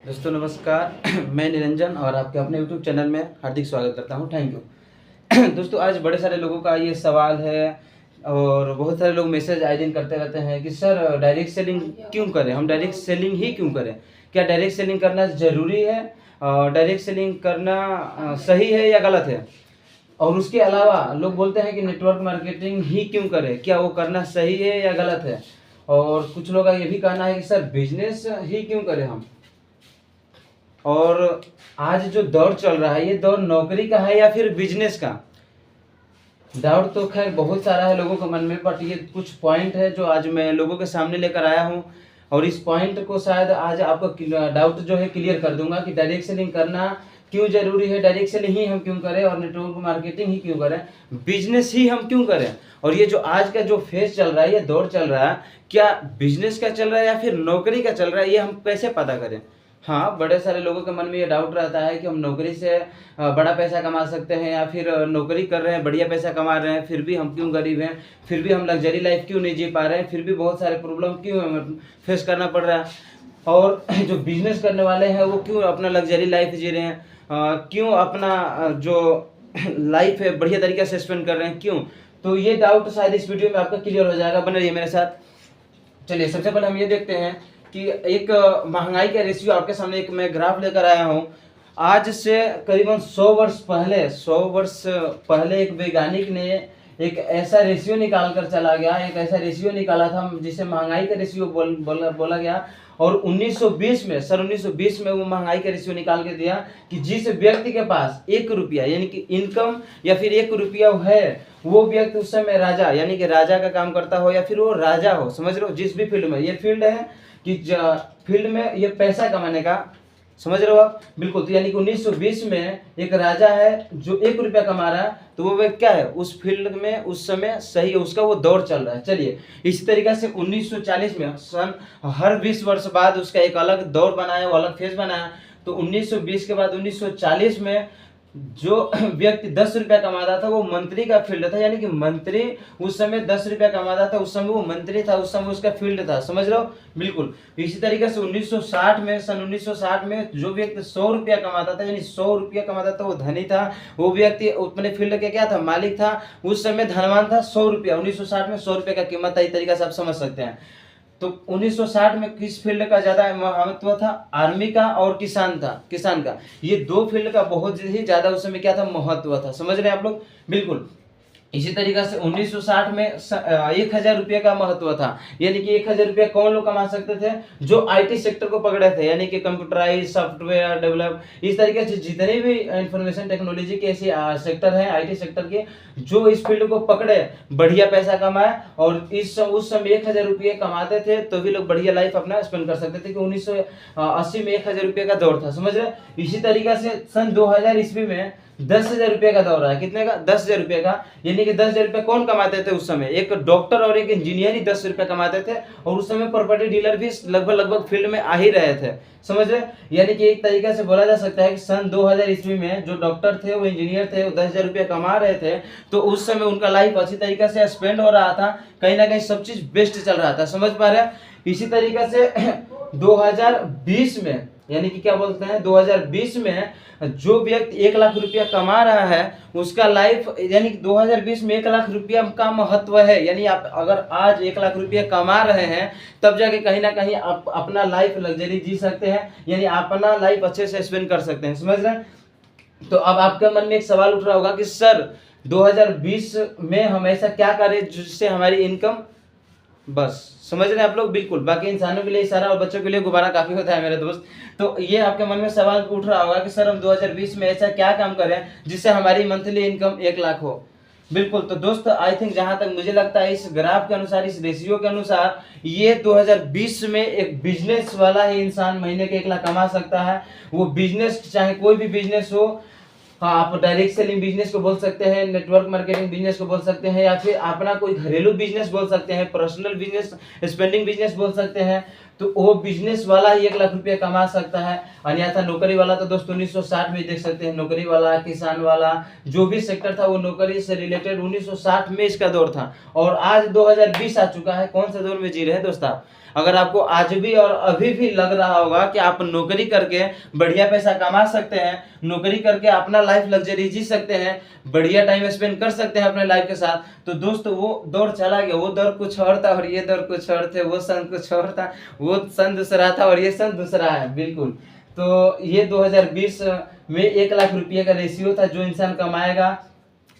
दोस्तों नमस्कार। मैं निरंजन और आपके अपने यूट्यूब चैनल में हार्दिक स्वागत करता हूं। Thank you. दोस्तों आज बड़े सारे लोगों का ये सवाल है और बहुत सारे लोग मैसेज आए दिन करते रहते हैं कि सर डायरेक्ट सेलिंग क्यों करें, हम डायरेक्ट सेलिंग ही क्यों करें, क्या डायरेक्ट सेलिंग करना ज़रूरी है, डायरेक्ट सेलिंग करना सही है या गलत है। और उसके अलावा लोग बोलते हैं कि नेटवर्क मार्केटिंग ही क्यों करें, क्या वो करना सही है या गलत है। और कुछ लोग का ये भी कहना है कि सर बिजनेस ही क्यों करें हम। और आज जो दौर चल रहा है ये दौर नौकरी का है या फिर बिजनेस का। डाउट तो खैर बहुत सारा है लोगों के मन में, बट ये कुछ पॉइंट है जो आज मैं लोगों के सामने लेकर आया हूँ और इस पॉइंट को शायद आज आपको डाउट जो है क्लियर कर दूंगा कि डायरेक्ट सेलिंग करना क्यों जरूरी है, डायरेक्ट सेलिंग ही हम क्यों करें और नेटवर्क मार्केटिंग ही क्यों करें, बिजनेस ही हम क्यों करें। और ये जो आज का जो फेज चल रहा है, ये दौर चल रहा है, क्या बिजनेस का चल रहा है या फिर नौकरी का चल रहा है, ये हम कैसे पता करें। हाँ, बड़े सारे लोगों के मन में ये डाउट रहता है कि हम नौकरी से बड़ा पैसा कमा सकते हैं या फिर नौकरी कर रहे हैं बढ़िया पैसा कमा रहे हैं, फिर भी हम क्यों गरीब हैं, फिर भी हम लग्जरी लाइफ क्यों नहीं जी पा रहे हैं, फिर भी बहुत सारे प्रॉब्लम क्यों हमें फेस करना पड़ रहा है। और जो बिजनेस करने वाले हैं वो क्यों अपना लग्जरी लाइफ जी रहे हैं, क्यों अपना जो लाइफ है बढ़िया तरीके से स्पेंड कर रहे हैं, क्यों। तो ये डाउट शायद इस वीडियो में आपका क्लियर हो जाएगा, बने रहिए मेरे साथ। चलिए सबसे पहले हम ये देखते हैं कि एक महंगाई का रेशियो आपके सामने एक मैं ग्राफ लेकर आया हूँ। आज से करीबन 100 वर्ष पहले एक वैज्ञानिक ने एक ऐसा रेशियो निकाल कर चला गया, एक ऐसा रेशियो निकाला था जिसे महंगाई का रेशियो बोला गया। और 1920 में वो महंगाई का रेशियो निकाल के दिया कि जिस व्यक्ति के पास 1 रुपया यानी कि इनकम या फिर 1 रुपया है, वो व्यक्ति उस समय राजा यानी कि राजा का काम करता हो या फिर वो राजा हो, समझ रहे हो, जिस भी फील्ड में। ये फील्ड है कि फील्ड में ये पैसा कमाने का, समझ रहे हो आप, बिल्कुल। तो यानी कि 1920 में एक राजा है जो 1 रुपया कमा रहा है, तो वो व्यक्ति क्या है उस फील्ड में उस समय सही है, उसका वो दौर चल रहा है। चलिए इसी तरीके से 1940 में हर 20 वर्ष बाद उसका एक अलग दौर बनाया, वो अलग फेज बनाया। तो 1920 के बाद 1940 में जो व्यक्ति 10 रुपया कमाता था वो मंत्री का फील्ड था, यानी कि मंत्री उस समय 10 रुपया कमाता था, उस समय वो मंत्री था, उस समय उसका फील्ड था, समझ रहे हो, बिल्कुल। इसी तरीके से 1960 में जो व्यक्ति 100 रुपया कमाता था, यानी 100 रुपया कमाता था, वो धनी था, वो व्यक्ति अपने फील्ड के क्या था, मालिक था, उस समय धनवान था। 100 रुपया 1960 में 100 रुपये का कीमत था, इस तरीके से आप समझ सकते हैं। तो 1960 में किस फील्ड का ज्यादा महत्व था, आर्मी का और किसान का। ये दो फील्ड का बहुत ही ज्यादा उस समय क्या था, महत्व था, समझ रहे हैं आप लोग, बिल्कुल। इसी तरीके से 1960 में 1000 रुपये का महत्व था, यानी कि 1000 रुपया कौन लोग कमा सकते थे, जो आईटी सेक्टर को पकड़े थे, यानी कि कंप्यूटराइज सॉफ्टवेयर डेवलप, इस तरीके से जितने भी इंफॉर्मेशन टेक्नोलॉजी के ऐसे सेक्टर हैं आईटी सेक्टर के, जो इस फील्ड को पकड़े बढ़िया पैसा कमाए। और उस समय 1000 रुपये कमाते थे तो भी लोग बढ़िया लाइफ अपना स्पेंड कर सकते थे, कि 1980 में 1000 रुपये का दौर था, समझ रहे। इसी तरीके से सन 2000 ईस्वी में 10,000 रुपये का दौर है, कितने का, 10,000 रुपये का। यानी कि 10,000 रुपये कौन कमाते थे उस समय, एक डॉक्टर और एक इंजीनियर ही 10 रुपये कमाते थे। और उस समय प्रॉपर्टी डीलर भी लगभग फील्ड में आ ही रहे थे, समझ रहे। यानी कि एक तरीके से बोला जा सकता है कि सन 2000 ईस्वी में जो डॉक्टर थे, वो इंजीनियर थे, वो 10,000 रुपये कमा रहे थे, तो उस समय उनका लाइफ अच्छी तरीके से स्पेंड हो रहा था, कहीं ना कहीं सब चीज बेस्ट चल रहा था, समझ पा रहे हैं। इसी तरीके से 2020 में, यानी कि क्या बोलते हैं, 2020 में जो व्यक्ति 1 लाख रुपया कमा रहा है उसका लाइफ, यानी कि 2020 में 1 लाख रुपया का महत्व है। यानी आप अगर आज 1 लाख रुपया कमा रहे हैं तब जाके कहीं ना कहीं आप अपना लाइफ लग्जरी जी सकते हैं, यानी अपना लाइफ अच्छे से स्पेंड कर सकते हैं, समझ रहे हैं। तो अब आपके मन में एक सवाल उठ रहा होगा कि सर 2020 में हम ऐसा क्या करें जिससे हमारी इनकम, बस समझ रहे हैं आप लोग, बिल्कुल। बाकी इंसानों के लिए इशारा और बच्चों के लिए गुब्बारा काफी होता है मेरे दोस्त। तो ये आपके मन में सवाल उठ रहा होगा कि सर हम 2020 में ऐसा क्या काम करें जिससे हमारी मंथली इनकम 1 लाख हो। बिल्कुल। तो दोस्त आई थिंक जहां तक मुझे लगता है इस ग्राफ के अनुसार, इस रेशियो के अनुसार, ये 2020 में एक बिजनेस वाला ही इंसान महीने के 1 लाख कमा सकता है। वो बिजनेस चाहे कोई भी बिजनेस हो, हाँ, आप डायरेक्ट सेलिंग बिजनेस को बोल सकते हैं, नेटवर्क मार्केटिंग बिजनेस को बोल सकते हैं, या फिर अपना कोई घरेलू बिजनेस बोल सकते हैं, पर्सनल बिजनेस, स्पेंडिंग बिजनेस बोल सकते हैं, तो वो बिजनेस वाला ही 1 लाख रुपया कमा सकता है। अन्यथा नौकरी वाला तो दोस्तों 1960 में देख सकते हैं, नौकरी वाला, किसान वाला, जो भी सेक्टर था वो नौकरी से रिलेटेड 1960 में इसका दौर था। और आज 2020 आ चुका है, कौन से दौर में जी रहे हैं दोस्त आप? अगर आपको आज भी और अभी भी लग रहा होगा कि आप नौकरी करके बढ़िया पैसा कमा सकते हैं, नौकरी करके अपना लाइफ लग्जरी जी सकते हैं, बढ़िया टाइम स्पेंड कर सकते हैं अपने लाइफ के साथ, तो दोस्त वो दौर चला गया। वो दौर कुछ और था और ये दौर कुछ और थे, वो सन कुछ और था, वो सन दूसरा था और ये सन दूसरा है, बिल्कुल। तो ये 2020 में 1 लाख रुपये का रेशियो था। जो इंसान कमाएगा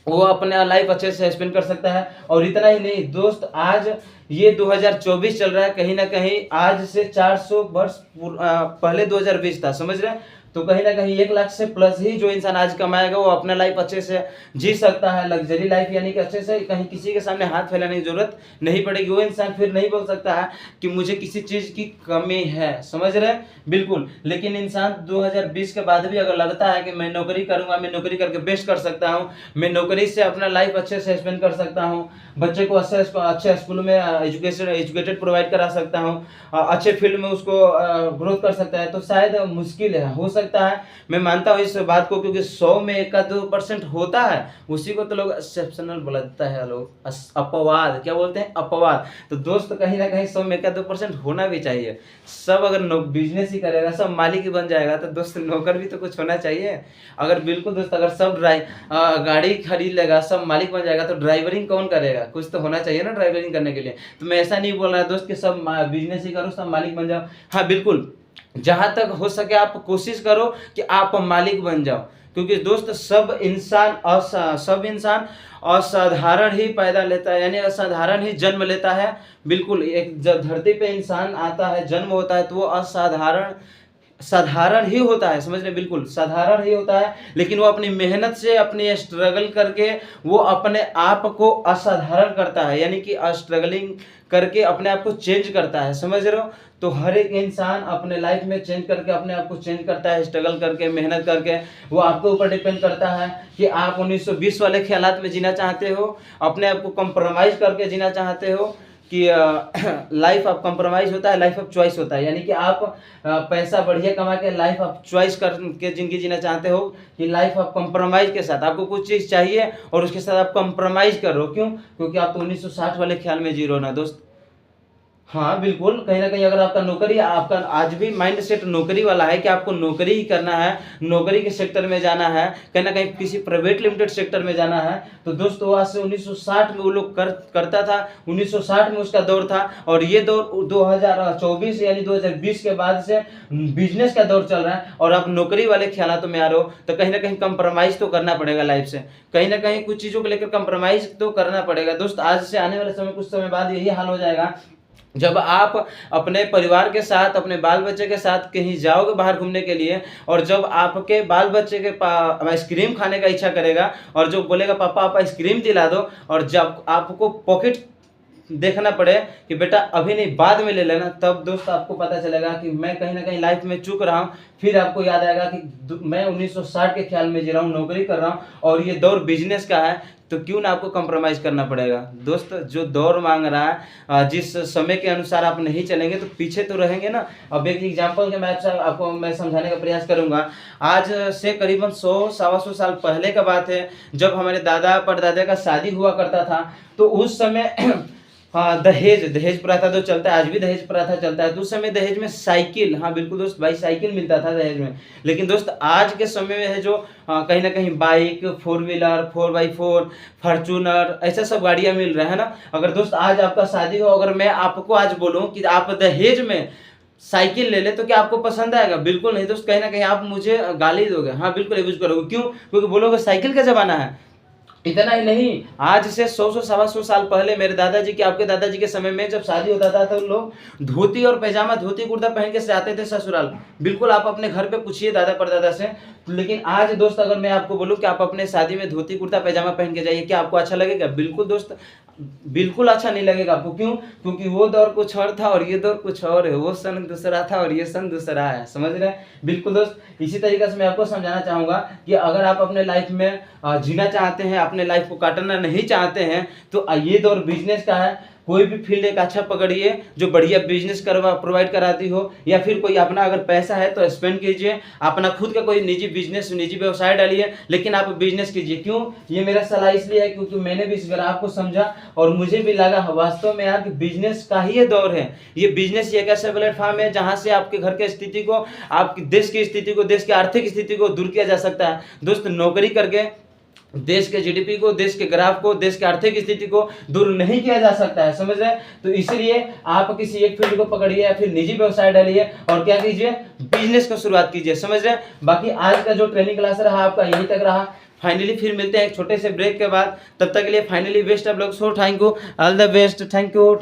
वो अपना लाइफ अच्छे से स्पेंड कर सकता है। और इतना ही नहीं दोस्त, आज ये 2024 चल रहा है, कहीं ना कहीं आज से 400 वर्ष पहले 2020 था, समझ रहे हैं? तो कहीं ना कहीं 1 लाख से प्लस ही जो इंसान आज कमाएगा वो अपना लाइफ अच्छे से जी सकता है, लग्जरी लाइफ, यानी कि अच्छे से कहीं किसी के सामने हाथ फैलाने की जरूरत नहीं पड़ेगी। वो इंसान फिर नहीं बोल सकता है कि मुझे किसी चीज की कमी है, समझ रहे हैं? बिल्कुल। लेकिन इंसान 2020 के बाद भी अगर लगता है कि मैं नौकरी करूंगा, मैं नौकरी करके बेस्ट कर सकता हूँ, मैं नौकरी से अपना लाइफ अच्छे से स्पेंड कर सकता हूँ, बच्चे को अच्छे स्कूल में एजुकेटेड प्रोवाइड करा सकता हूँ, अच्छे फील्ड में उसको ग्रोथ कर सकता है, तो शायद मुश्किल है, हो सकता है। मैं मानता हूँ इस बात को, क्योंकि 100 में 1-2% होता है, उसी को तो लोग एक्सेप्शनल बोलता है, लोग अपवाद क्या बोलते हैं, अपवाद। तो दोस्त कहीं ना कहीं 100 में 1-2% होना भी चाहिए। सब अगर बिजनेस ही करेगा, सब मालिक ही बन जाएगा, तो दोस्त नौकर भी तो कुछ होना चाहिए। अगर बिल्कुल दोस्त, अगर सब गाड़ी खरीद लेगा, सब मालिक बन जाएगा, तो ड्राइवरिंग कौन करेगा? कुछ तो होना चाहिए ना ड्राइवरिंग करने के लिए। तो मैं ऐसा नहीं बोल रहा दोस्त कि सब बिजनेस ही करो, सब मालिक बन जाओ। हाँ बिल्कुल, जहां तक हो सके आप कोशिश करो कि आप मालिक बन जाओ, क्योंकि दोस्त सब इंसान असाधारण ही पैदा लेता है, यानी असाधारण ही जन्म लेता है। बिल्कुल, एक जब धरती पे इंसान आता है, जन्म होता है, तो वो साधारण ही होता है, समझ रहे? बिल्कुल साधारण ही होता है, लेकिन वो अपनी मेहनत से, अपनी स्ट्रगल करके वो अपने आप को असाधारण करता है, यानी कि स्ट्रगलिंग करके अपने आप को चेंज करता है, समझ रहे हो? तो हर एक इंसान अपने लाइफ में चेंज करके अपने आप को चेंज करता है, स्ट्रगल करके, मेहनत करके। वो आपके ऊपर डिपेंड करता है कि आप 1920 वाले ख्यालात में जीना चाहते हो, अपने आप को कंप्रोमाइज करके जीना चाहते हो, कि लाइफ ऑफ कंप्रोमाइज होता है, लाइफ ऑफ चॉइस होता है, यानी कि आप पैसा बढ़िया कमा के लाइफ ऑफ चॉइस करके जिंदगी जीना चाहते हो, कि लाइफ ऑफ कंप्रोमाइज के साथ आपको कुछ चीज़ चाहिए और उसके साथ आप कंप्रोमाइज कर रहे हो। क्यों? क्योंकि आप तो 1960 वाले ख्याल में जी रहे हो ना दोस्त। हाँ बिल्कुल, कहीं ना कहीं अगर आपका नौकरी, आपका आज भी माइंड सेट नौकरी वाला है कि आपको नौकरी ही करना है, नौकरी के सेक्टर में जाना है, कहीं ना कहीं किसी प्राइवेट लिमिटेड सेक्टर में जाना है, तो दोस्तों आज से 1960 में वो लोग करता था, 1960 में उसका दौर था। और ये दौर 2024 यानी 2020 के बाद से बिजनेस का दौर चल रहा है, और आप नौकरी वाले ख्यालातों में आ रहे हो, तो कहीं ना कहीं कंप्रोमाइज तो करना पड़ेगा लाइफ से, कहीं ना कहीं कुछ चीज़ों को लेकर कंप्रोमाइज तो करना पड़ेगा दोस्त। आज से आने वाले समय, कुछ समय बाद यही हाल हो जाएगा, जब आप अपने परिवार के साथ, अपने बाल बच्चे के साथ कहीं जाओगे बाहर घूमने के लिए, और जब आपके बाल बच्चे के आइसक्रीम खाने का इच्छा करेगा, और जो बोलेगा पापा आप आइसक्रीम दिला दो, और जब आपको पॉकेट देखना पड़े कि बेटा अभी नहीं बाद में ले लेना, तब दोस्त आपको पता चलेगा कि मैं कहीं ना कहीं लाइफ में चूक रहा हूँ। फिर आपको याद आएगा कि मैं 1960 के ख्याल में जी रहा हूँ, नौकरी कर रहा हूँ, और ये दौर बिजनेस का है, तो क्यों ना आपको कंप्रोमाइज़ करना पड़ेगा दोस्त। जो दौर मांग रहा है, जिस समय के अनुसार आप नहीं चलेंगे तो पीछे तो रहेंगे ना। अब एक एग्जांपल के मैं आपको समझाने का प्रयास करूंगा। आज से करीबन 100-125 साल पहले का बात है, जब हमारे दादा परदादा का शादी हुआ करता था, तो उस समय हाँ दहेज प्रथा तो चलता है, आज भी दहेज प्रथा चलता है। तो उस समय दहेज में साइकिल, हाँ बिल्कुल दोस्त, भाई साइकिल मिलता था दहेज में। लेकिन दोस्त आज के समय में है जो कहीं ना कहीं बाइक, 4 व्हीलर, 4x4, फॉर्चूनर, ऐसा सब गाड़ियाँ मिल रहा है ना। अगर दोस्त आज आपका शादी हो, अगर मैं आपको आज बोलूँ कि आप दहेज में साइकिल ले ले, तो क्या आपको पसंद आएगा? बिल्कुल नहीं दोस्त, कहीं ना कहीं आप मुझे गाली दोगे, हाँ बिल्कुल यूज करोगे। क्यों? क्योंकि बोलोगे साइकिल का जमाना है। इतना ही नहीं, आज से 100-125 साल पहले मेरे दादाजी के, आपके दादाजी के समय में जब शादी होता था तो लोग धोती और पैजामा, धोती कुर्ता पहन के जाते थे ससुराल। बिल्कुल, आप अपने घर पे पूछिए दादा परदादा से। लेकिन आज दोस्त अगर मैं आपको बोलूं कि आप अपने शादी में धोती कुर्ता पैजामा पहन के जाइए, क्या आपको अच्छा लगेगा? बिल्कुल दोस्त, बिल्कुल अच्छा नहीं लगेगा आपको। क्यों? क्योंकि वो दौर कुछ और था और ये दौर कुछ और है, वो सन दूसरा था और ये सन दूसरा है, समझ रहे हैं? बिल्कुल दोस्त, इसी तरीके से मैं आपको समझाना चाहूंगा कि अगर आप अपने लाइफ में जीना चाहते हैं, अपने लाइफ को काटना नहीं चाहते हैं, तो ये दौर बिजनेस का है। कोई भी फील्ड एक अच्छा पकड़िए जो बढ़िया बिजनेस प्रोवाइड कराती हो, या फिर कोई अपना अगर पैसा है तो स्पेंड कीजिए, अपना खुद का कोई निजी बिजनेस निजी व्यवसाय डालिए, लेकिन आप बिजनेस कीजिए। क्यों, ये मेरा सलाह इसलिए है क्योंकि मैंने भी इस ग्राफ को समझा और मुझे भी लगा वास्तव में यार कि बिजनेस का ही ये दौर है। ये बिजनेस एक ऐसा प्लेटफॉर्म है जहां से आपके घर की स्थिति को, आपकी देश की स्थिति को, देश की आर्थिक स्थिति को दूर किया जा सकता है। दोस्त, नौकरी करके देश के जीडीपी को, देश के ग्राफ को, देश की आर्थिक स्थिति को दूर नहीं किया जा सकता है, समझ रहे हैं। तो इसलिए आप किसी एक फील्ड को पकड़िए या फिर निजी व्यवसाय डालिए और क्या कीजिए, बिजनेस को शुरुआत कीजिए, समझ रहे हैं। बाकी आज का जो ट्रेनिंग क्लास रहा आपका यहीं तक रहा। फाइनली फिर मिलते हैं एक छोटे से ब्रेक के बाद, तब तक के लिए finally best of luck. So thank you, all the best, thank you.